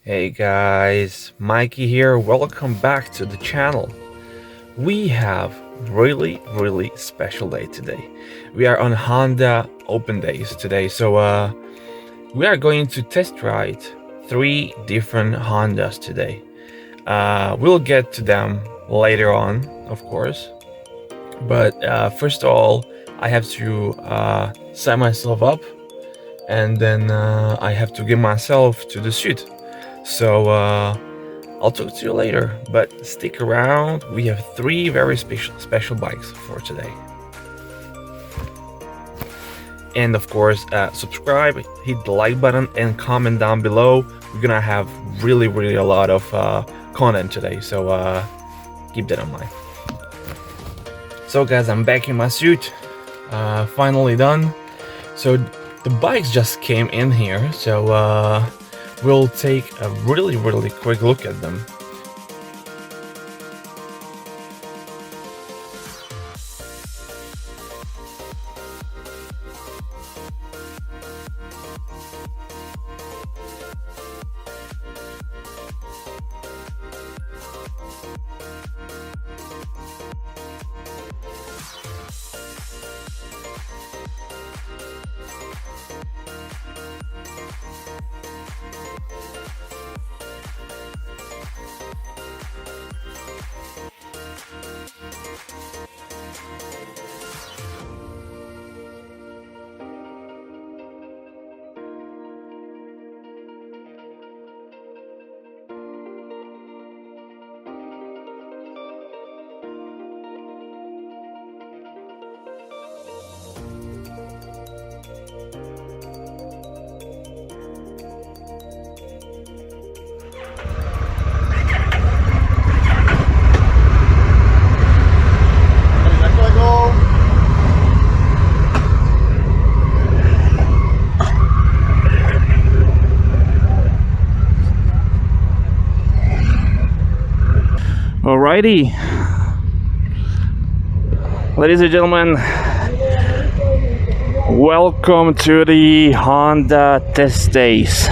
Hey guys, Mikey here. Welcome back to the channel. We have really special day today. We are on Honda Open Days today, so we are going to test ride 3 different Hondas today. We'll get to them later on, of course, but first of all, I have to sign myself up, and then I have to get myself to the suit. So I'll talk to you later, but stick around. We have 3 very special bikes for today. And of course, subscribe, hit the like button, and comment down below. We're gonna have really a lot of content today, so keep that in mind. So guys, I'm back in my suit, finally done. So the bikes just came in here, so we'll take a really quick look at them. Alrighty, ladies and gentlemen, welcome to the Honda test days.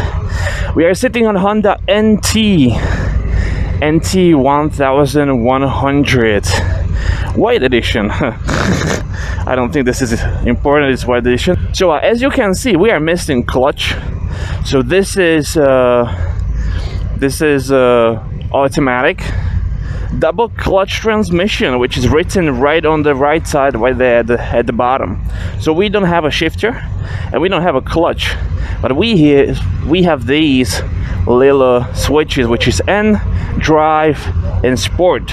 We are sitting on Honda NT1100 white edition. I don't think this is important, it's white edition. So as you can see, we are missing clutch. So this is automatic double clutch transmission, which is written right on the right side, right there at the bottom. So we don't have a shifter and we don't have a clutch, but we have these little switches, which is N, drive, and sport.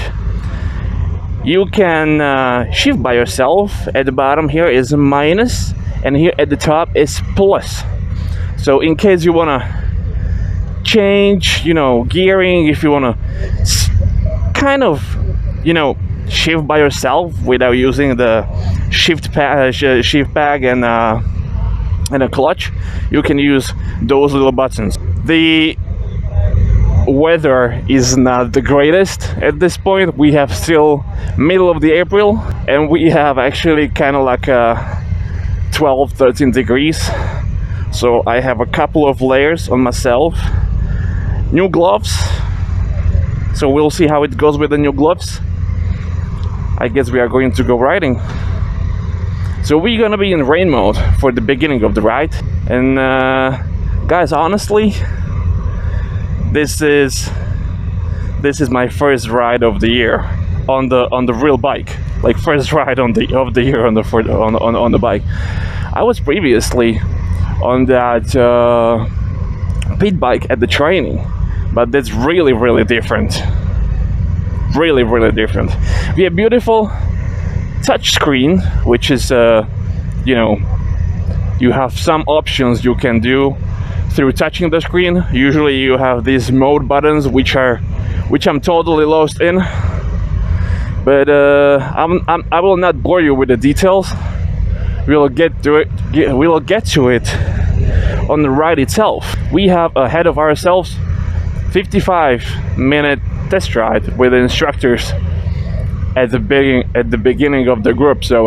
You can shift by yourself. At the bottom here is minus, and here at the top is plus. So in case you want to change, gearing, if you want to kind of, shift by yourself without using the shift peg and a clutch, you can use those little buttons. The weather is not the greatest at this point. We have still middle of the April, and we have actually kind of like 12-13 degrees. So I have a couple of layers on myself, new gloves. So we'll see how it goes with the new gloves. I guess we are going to go riding. So we're gonna be in rain mode for the beginning of the ride. And guys, honestly, this is my first ride of the year on the real bike. Like first ride of the year on the bike. I was previously on that pit bike at the training, but that's really different. Really different. We have beautiful touch screen, which is you have some options you can do through touching the screen. Usually you have these mode buttons, which I'm totally lost in, but I will not bore you with the details. We'll get to it on the ride itself. We have ahead of ourselves 55-minute test ride with instructors at the beginning of the group. So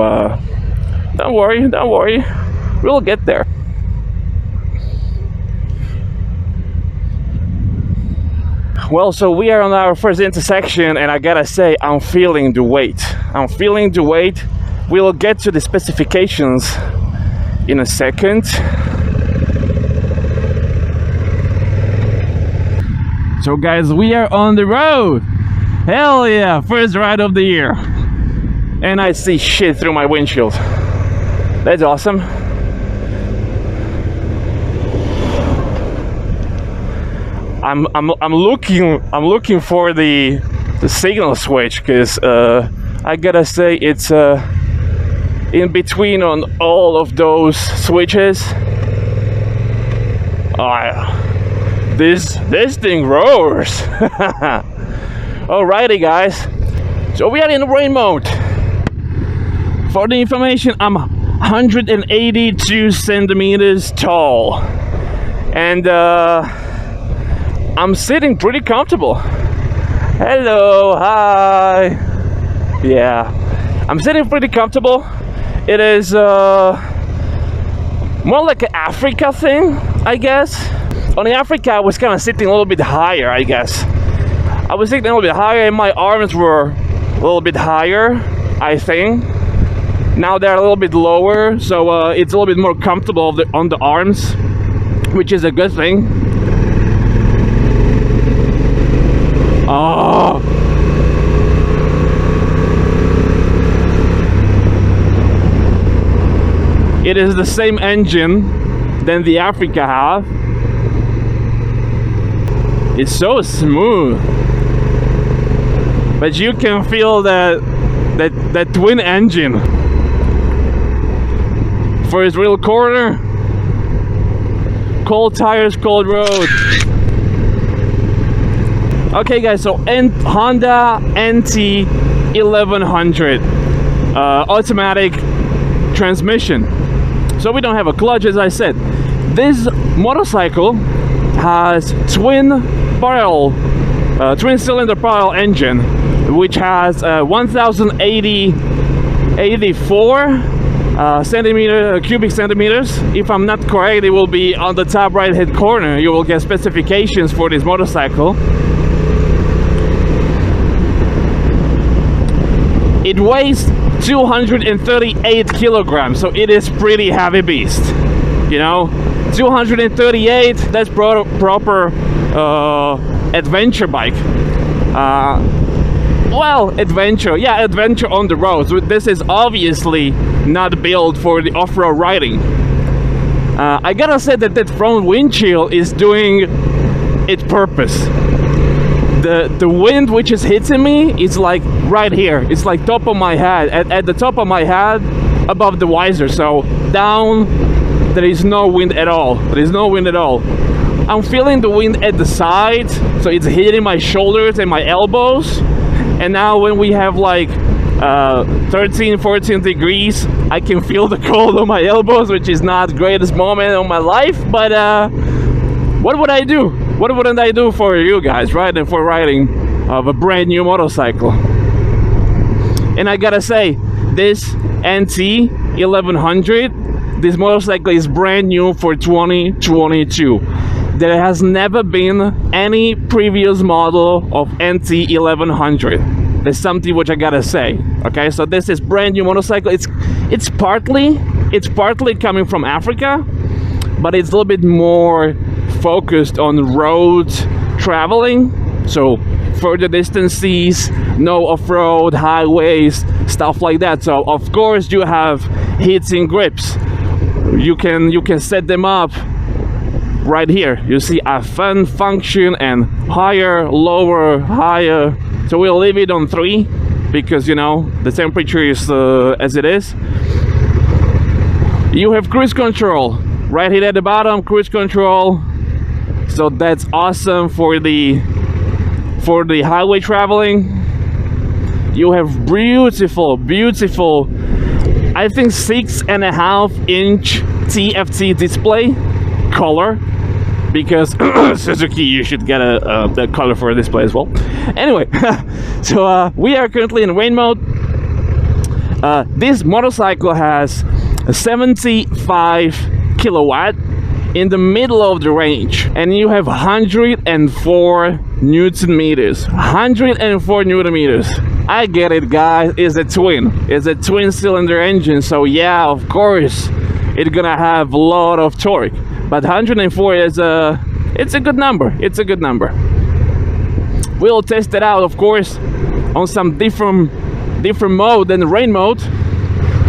don't worry, we'll get there. Well, so we are on our first intersection, and I gotta say, I'm feeling the weight. I'm feeling the weight. We'll get to the specifications in a second. So guys, we are on the road. Hell yeah, first ride of the year. And I see shit through my windshield. That's awesome. I'm looking for the signal switch, because I gotta say it's in between on all of those switches. This thing roars. Alrighty guys, so we are in rain mode. For the information, I'm 182 centimeters tall, and I'm sitting pretty comfortable. Hello, hi. Yeah, I'm sitting pretty comfortable. It is more like an Africa thing, I guess. On the Africa, I was kind of sitting a little bit higher, I guess. I was sitting a little bit higher, and my arms were a little bit higher, I think. Now they're a little bit lower, so it's a little bit more comfortable on the arms, which is a good thing. Oh. It is the same engine than the Africa have. It's so smooth, but you can feel that twin engine. First real corner, cold tires, cold road. Okay guys, so Honda NT1100 automatic transmission. So we don't have a clutch, as I said. This motorcycle has twin cylinder parallel engine, which has 1084 cubic centimeters. If I'm not correct, it will be on the top right hand corner. You will get specifications for this motorcycle. It weighs 238 kilograms, so it is pretty heavy beast. You know, 238, that's proper adventure bike. Well, adventure on the road. So this is obviously not built for the off-road riding. I gotta say that front windshield is doing its purpose. The wind which is hitting me is like right here. It's like top of my head, at the top of my head, above the visor. So down, there is no wind at all. There is no wind at all. I'm feeling the wind at the side, so it's hitting my shoulders and my elbows. And now when we have like 13, 14 degrees, I can feel the cold on my elbows, which is not the greatest moment of my life. But what would I do? What wouldn't I do for you guys, right? And for riding of a brand new motorcycle. And I gotta say, this NT1100, this motorcycle is brand new for 2022. There has never been any previous model of NT1100. There's something which I gotta say. Okay, so this is brand new motorcycle. It's partly coming from Africa, but it's a little bit more focused on road traveling. So further distances, no off-road, highways, stuff like that. So of course you have heat-sink grips. You can set them up right here. You see a fun function and higher, lower, higher. So we'll leave it on 3 because, you know, the temperature is as it is. You have cruise control right here at the bottom, cruise control. So that's awesome for the highway traveling. You have beautiful, I think 6.5-inch TFT display color, because Suzuki, you should get a color for a display as well. Anyway, so we are currently in rain mode. This motorcycle has a 75 kilowatt in the middle of the range, and you have 104 Newton meters. 104 Newton meters. I get it, guys. It's a twin cylinder engine, so yeah, of course it's gonna have a lot of torque, but 104 is it's a good number. It's a good number. We'll test it out, of course, on some different mode than the rain mode,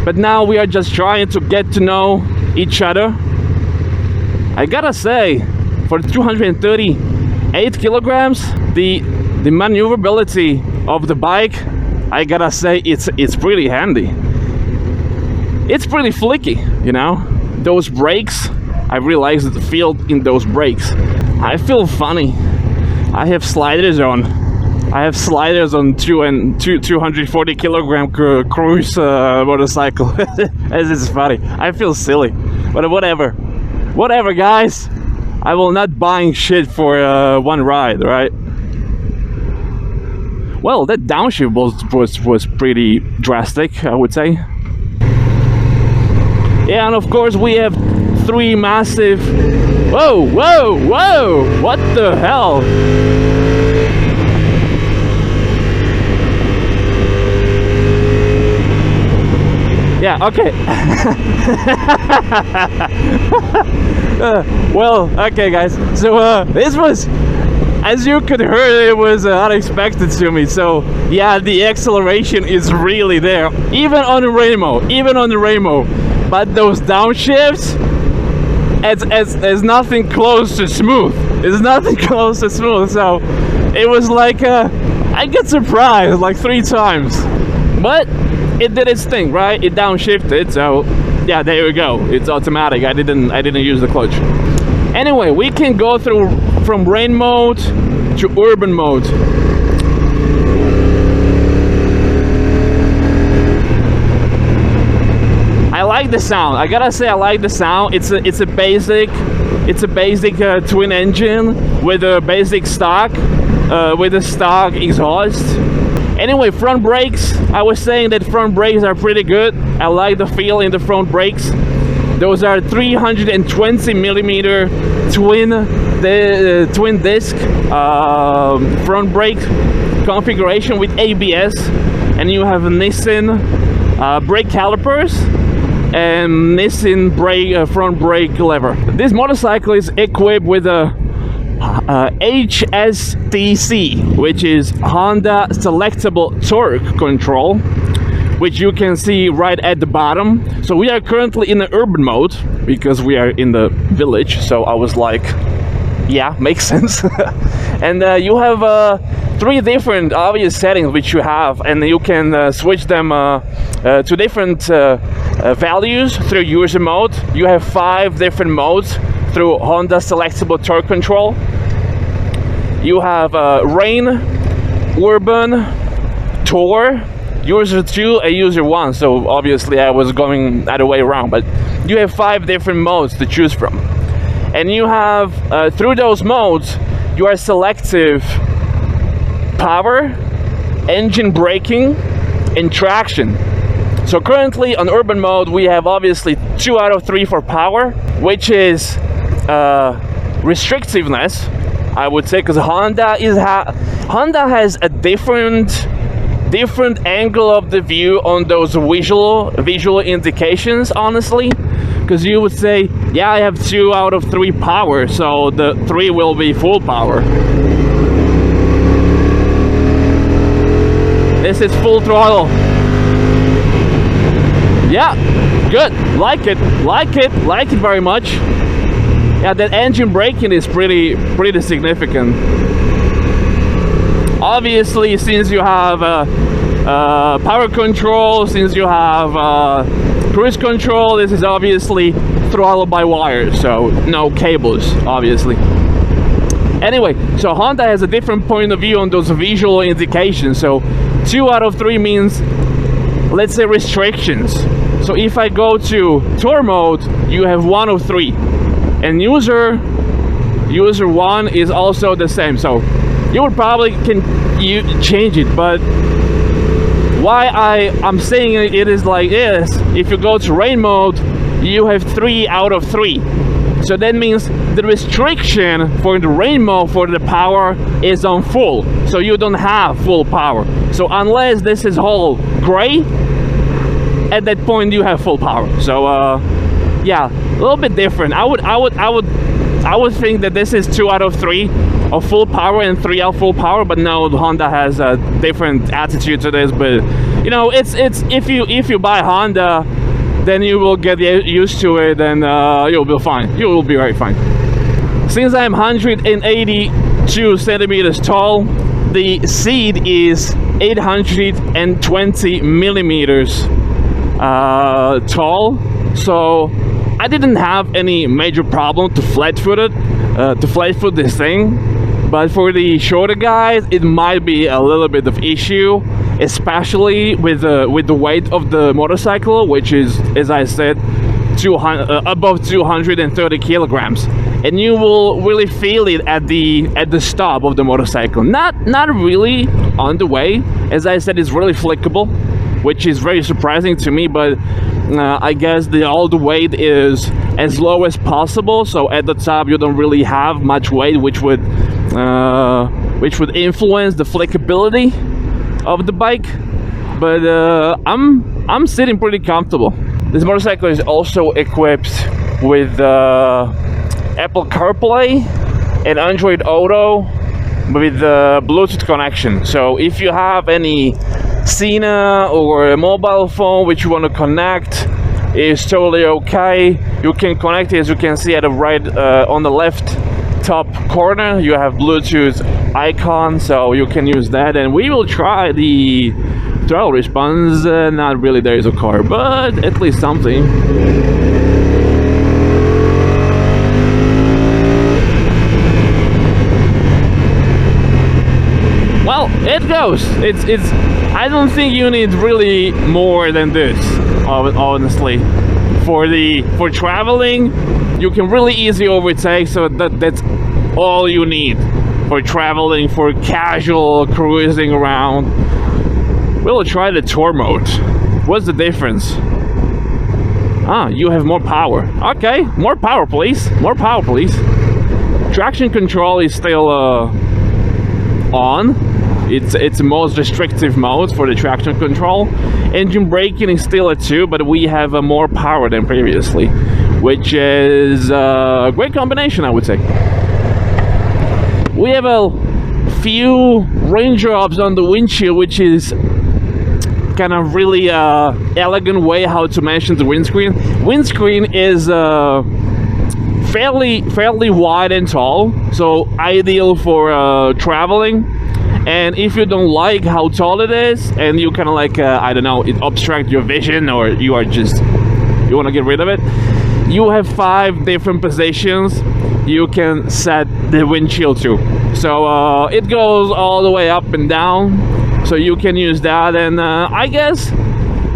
but now we are just trying to get to know each other. I gotta say, for 238 kilograms, the maneuverability of the bike, I gotta say, it's pretty handy. It's pretty flicky, you know. Those brakes, I realized the feel in those brakes. I feel funny. I have sliders on 240 kilogram cruise motorcycle. This is funny. I feel silly, but whatever, guys. I will not buying shit for one ride, right? Well, that downshift was pretty drastic, I would say. Yeah, and of course we have 3 massive. Whoa! What the hell? Yeah, okay. Well, okay, guys. So this was, as you could hear, it was unexpected to me. So yeah, the acceleration is really there, even on the rain mode. But those downshifts, it's nothing close to smooth. It's nothing close to smooth. So it was like I get surprised like 3 times, but it did its thing, right? It downshifted, so yeah, there we go. It's automatic. I didn't use the clutch. Anyway, we can go through from rain mode to urban mode. I like the sound. I gotta say, I like the sound. It's a basic twin engine with a basic stock exhaust. Anyway, front brakes. I was saying that front brakes are pretty good. I like the feel in the front brakes. Those are 320 millimeter twin disc front brake configuration with ABS, and you have Nissan brake calipers and Nissan front brake lever. This motorcycle is equipped with a HJC, which is Honda Selectable Torque Control, which you can see right at the bottom. So we are currently in the urban mode because we are in the village, so I was like, yeah, makes sense. And you have 3 different obvious settings which you have, and you can switch them to different values through user mode. You have 5 different modes through Honda Selectable Torque Control. You have rain, urban, tour, user 2 and user 1. So obviously I was going the other way around, but you have 5 different modes to choose from. And you have, through those modes, you are selective power, engine braking, and traction. So currently on urban mode, we have obviously 2 out of 3 for power, which is restrictiveness, I would say, because Honda has a different angle of the view on those visual indications, honestly. Because you would say, yeah, I have 2 out of 3 power, so the 3 will be full power. This is full throttle. Yeah, good. Like it very much. Yeah, that engine braking is pretty significant. Obviously, since you have power control, since you have cruise control, this is obviously throttle by wire, so no cables, obviously. Anyway, so Honda has a different point of view on those visual indications. So 2 out of 3 means, let's say, restrictions. So if I go to tour mode, you have 1 of 3, and user 1 is also the same. So you would probably you change it, but why I'm saying it is like this: if you go to rain mode, you have 3 out of 3. So that means the restriction for the range mode for the power is on full. So you don't have full power. So unless this is all gray, at that point you have full power. So yeah, a little bit different. I would think that this is 2 out of 3 of full power and 3 out full power, but no, Honda has a different attitude to this. But you know, it's if you buy Honda, then you will get used to it, and you'll be fine. You will be very fine. Since I'm 182 centimeters tall, the seat is 820 millimeters tall. So I didn't have any major problem to flat-foot this thing. But for the shorter guys, it might be a little bit of issue, especially with the weight of the motorcycle, which is, as I said, above 230 kilograms, and you will really feel it at the stop of the motorcycle. Not really on the way. As I said, it's really flickable, which is very surprising to me. But I guess all the weight is as low as possible, so at the top you don't really have much weight, which would influence the flickability of the bike. But I'm sitting pretty comfortable. This motorcycle is also equipped with Apple CarPlay and Android Auto with Bluetooth connection. So if you have any Sena or a mobile phone which you want to connect, is totally okay. You can connect it, as you can see at the right on the left top corner. You have Bluetooth icon, so you can use that. And we will try the throttle response. Not really there is a car, but at least something. Well, it goes. It's. I don't think you need really more than this, honestly. For traveling, you can really easily overtake. So that's all you need for traveling, for casual cruising around. We'll try the tour mode. What's the difference? Ah, you have more power. Okay, more power, please. More power, please. Traction control is still on. It's the most restrictive mode for the traction control. Engine braking is still at 2, but we have more power than previously, which is a great combination, I would say. We have a few raindrops on the windshield, which is kind of really elegant way how to mention the windscreen. Windscreen is fairly wide and tall, so ideal for traveling. And if you don't like how tall it is, and you kind of like, I don't know, it obstructs your vision, or you want to get rid of it, you have 5 different positions you can set the windshield to. So it goes all the way up and down, so you can use that. And I guess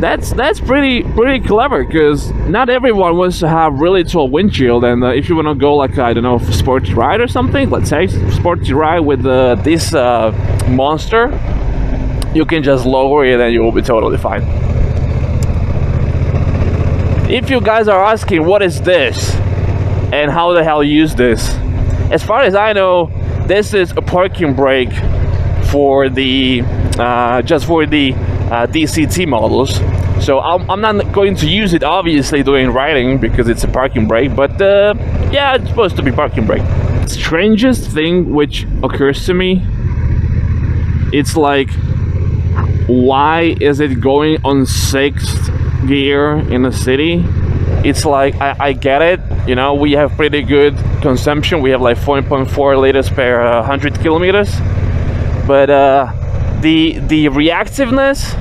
that's pretty clever, because not everyone wants to have really tall windshield. And if you want to go like, I don't know, sporty ride or something, let's say sporty ride with this monster, you can just lower it and you will be totally fine. If you guys are asking what is this and how the hell use this, as far as I know, this is a parking brake for the just for the DCT models. So I'm not going to use it obviously during riding because it's a parking brake, but yeah, it's supposed to be parking brake. Strangest thing which occurs to me, it's like, why is it going on 6th gear in a city? It's like, I get it, you know, we have pretty good consumption. We have like 4.4 liters per 100 kilometers, but the reactiveness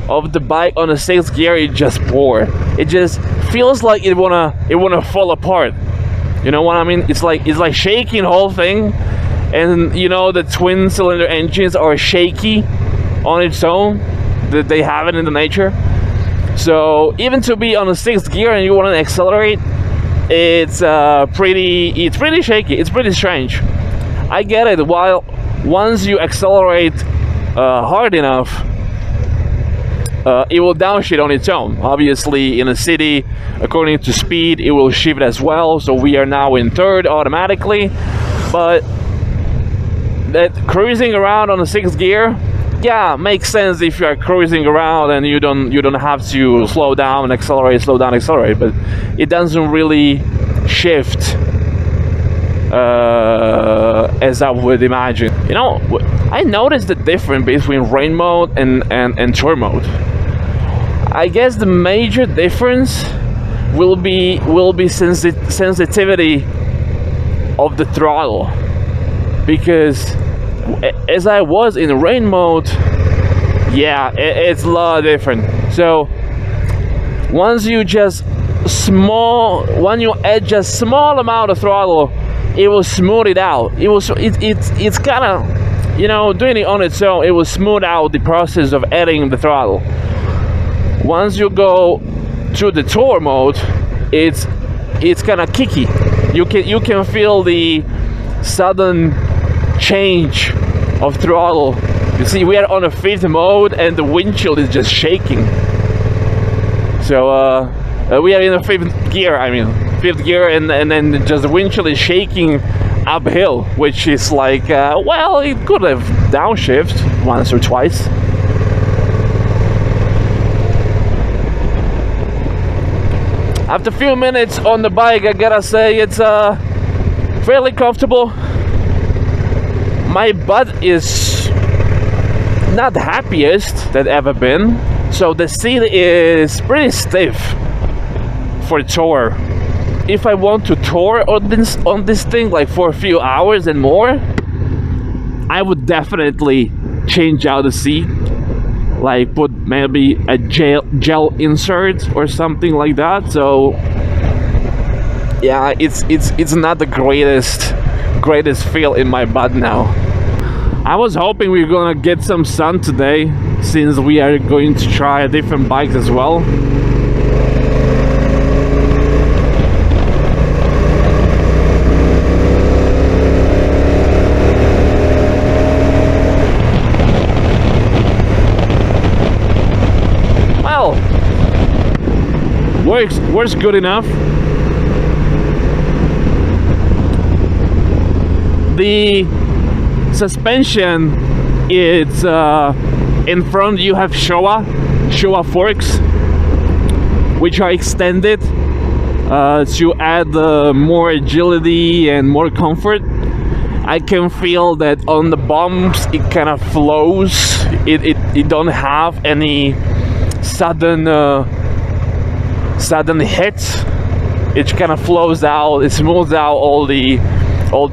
of the bike on a 6th gear is just poor. It just feels like it wanna fall apart. You know what I mean? It's like shaking the whole thing, and you know the twin cylinder engines are shaky on its own. That they have it in the nature. So even to be on a 6th gear and you want to accelerate, it's pretty shaky. It's pretty strange. I get it. While once you accelerate hard enough, it will downshift on its own. Obviously, in a city, according to speed, it will shift as well. So we are now in third automatically, but that cruising around on the 6th gear, yeah, makes sense if you are cruising around and you don't have to slow down, accelerate, slow down, accelerate. But it doesn't really shift as I would imagine. You know, I noticed the difference between rain mode and tour mode. I guess the major difference will be sensitivity of the throttle, because as I was in rain mode, yeah, it's a lot different. So once you add just small amount of throttle, it will smooth it out. It's kind of, you know, doing it on its own, it will smooth out the process of adding the throttle. Once you go to the tour mode, it's kind of kicky. You can feel the sudden change of throttle. You see, we are on a 5th mode and the windshield is just shaking. So we are in a 5th gear, and then just the windshield is shaking uphill, which is like, well, it could have downshift once or twice. After a few minutes on the bike, I gotta say it's fairly comfortable. My butt is not the happiest that ever been, so the seat is pretty stiff for tour. If I want to tour on this thing like for a few hours and more, I would definitely change out the seat, like put maybe a gel insert or something like that. So yeah, it's not the greatest feel in my butt now. I was hoping we were gonna get some sun today, since we are going to try different bikes as well. Well, works good enough. The suspension, it's in front you have Showa forks, which are extended to add more agility and more comfort. I can feel that on the bumps it kind of flows. It don't have any sudden hits. It kind of flows out. It smooths out all the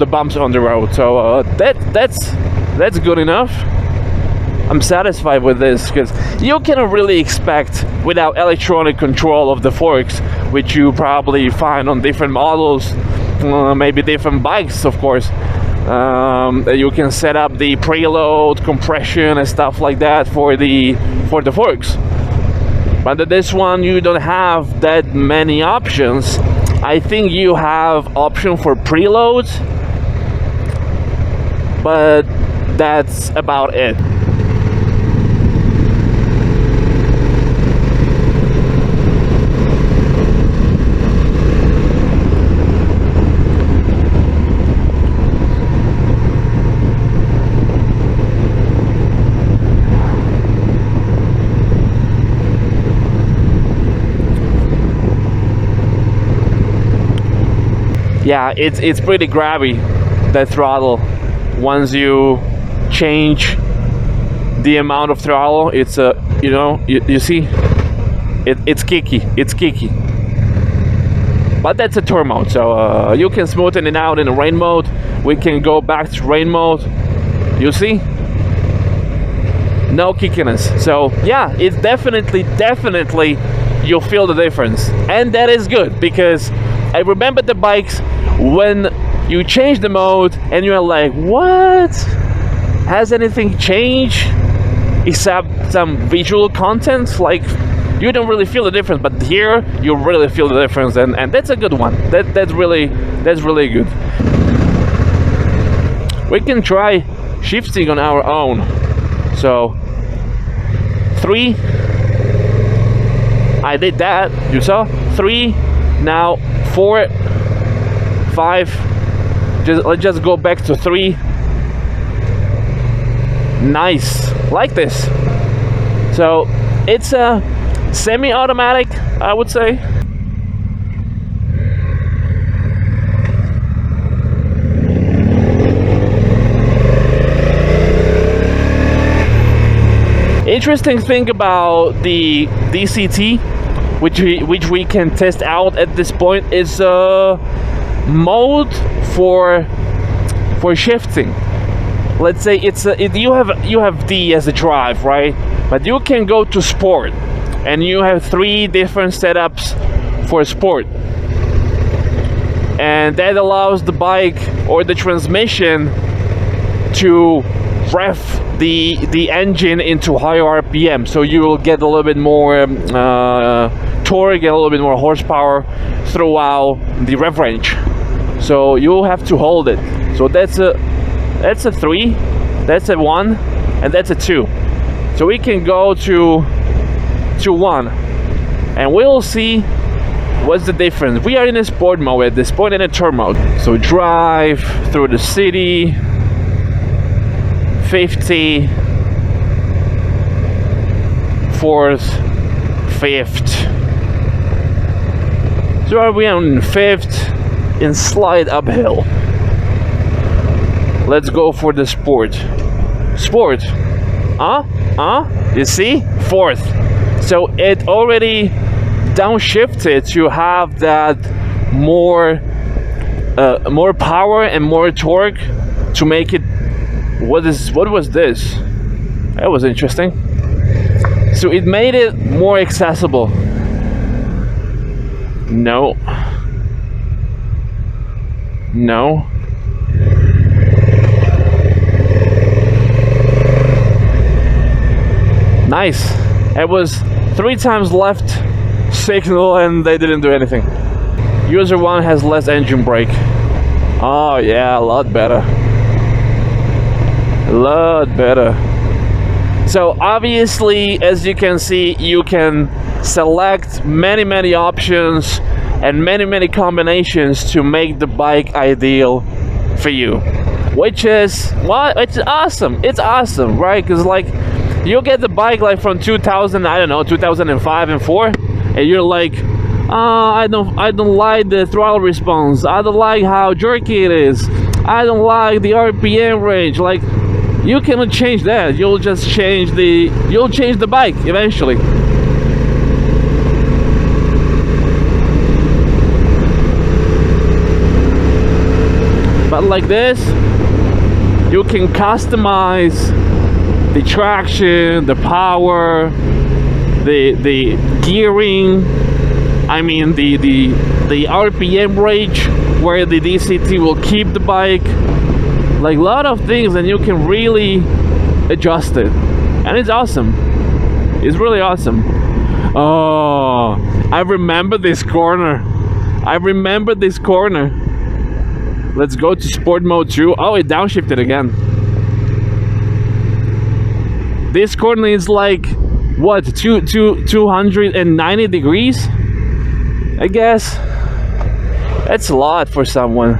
bumps on the road. So that's good enough. I'm satisfied with this, because you cannot really expect, without electronic control of the forks, which you probably find on different models, maybe different bikes, of course, that you can set up the preload, compression and stuff like that for the forks. But this one, you don't have that many options. I think you have option for preload, but that's about it. Yeah, it's pretty grabby, that throttle. Once you change the amount of throttle, it's you know, you see, it's kicky. But that's a tour mode, so you can smoothen it out in a rain mode. We can go back to rain mode. You see, no kickiness. So yeah, it's definitely you'll feel the difference, and that is good, because I remember the bikes when you change the mode and you're like, what? Has anything changed except some visual content? Like, you don't really feel the difference, but here you really feel the difference, and that's a good one. That's really good. We can try shifting on our own. So 3, I did that, you saw? 3, now 4, 5. Let's just go back to 3. Nice, like this. So it's a semi-automatic, I would say. Interesting thing about the DCT, which we can test out at this point, is mode for shifting. Let's say you have D as a drive, right? But you can go to sport, and you have 3 different setups for sport, and that allows the bike or the transmission to rev the engine into higher RPM, so you will get a little bit more torque and a little bit more horsepower throughout the rev range. So you have to hold it. So that's a 3, that's a 1, and that's a 2. So we can go to 1, and we'll see what's the difference. We are in a sport mode at this point, in a turn mode. So drive through the city, 50, 4th, 5th. So are we on 5th in slight uphill? Let's go for the sport. Sport. You see? 4th. So it already downshifted to have that more power and more torque to make it. What was this? That was interesting. So it made it more accessible. No. Nice. It was 3 times left signal and they didn't do anything. User 1 has less engine brake. Oh yeah, a lot better. A lot better. So obviously, as you can see, you can select many options and many combinations to make the bike ideal for you, which is it's awesome. It's awesome, right? Because like you get the bike like from 2005 and 4, and you're like, I don't like the throttle response. I don't like how jerky it is. I don't like the RPM range. Like, you cannot change that. You'll just change the bike eventually. But like this, you can customize the traction, the power, the gearing. I mean the RPM range where the DCT will keep the bike. Like a lot of things, and you can really adjust it, and it's awesome. It's really awesome. Oh, I remember this corner. Let's go to sport mode 2. Oh, it downshifted again. This corner is like what, 290 degrees, I guess. That's a lot for someone.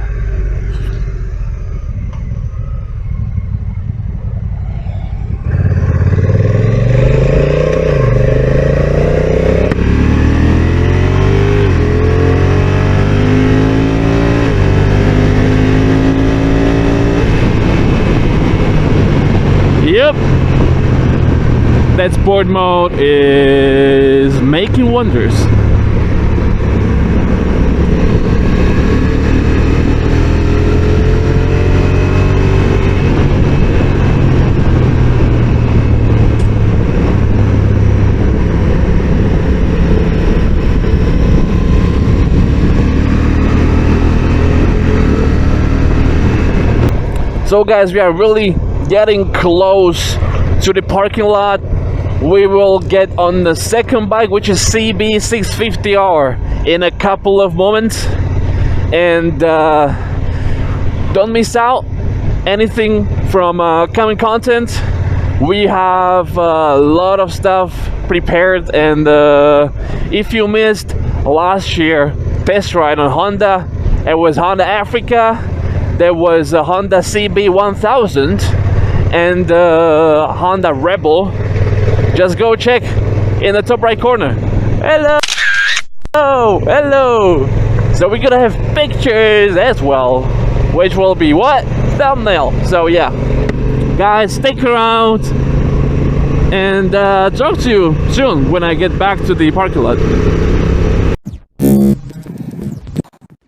Yep, that sport mode is making wonders. So guys, we are really getting close to the parking lot. We will get on the second bike, which is CB650R, in a couple of moments, and don't miss out anything from coming content. We have a lot of stuff prepared. And if you missed last year test ride on Honda, it was Honda Africa, there was a Honda CB1000 and Honda Rebel. Just go check in the top right corner. Hello, hello. So we're gonna have pictures as well, which will be what? Thumbnail. So yeah, guys, stick around and talk to you soon when I get back to the parking lot.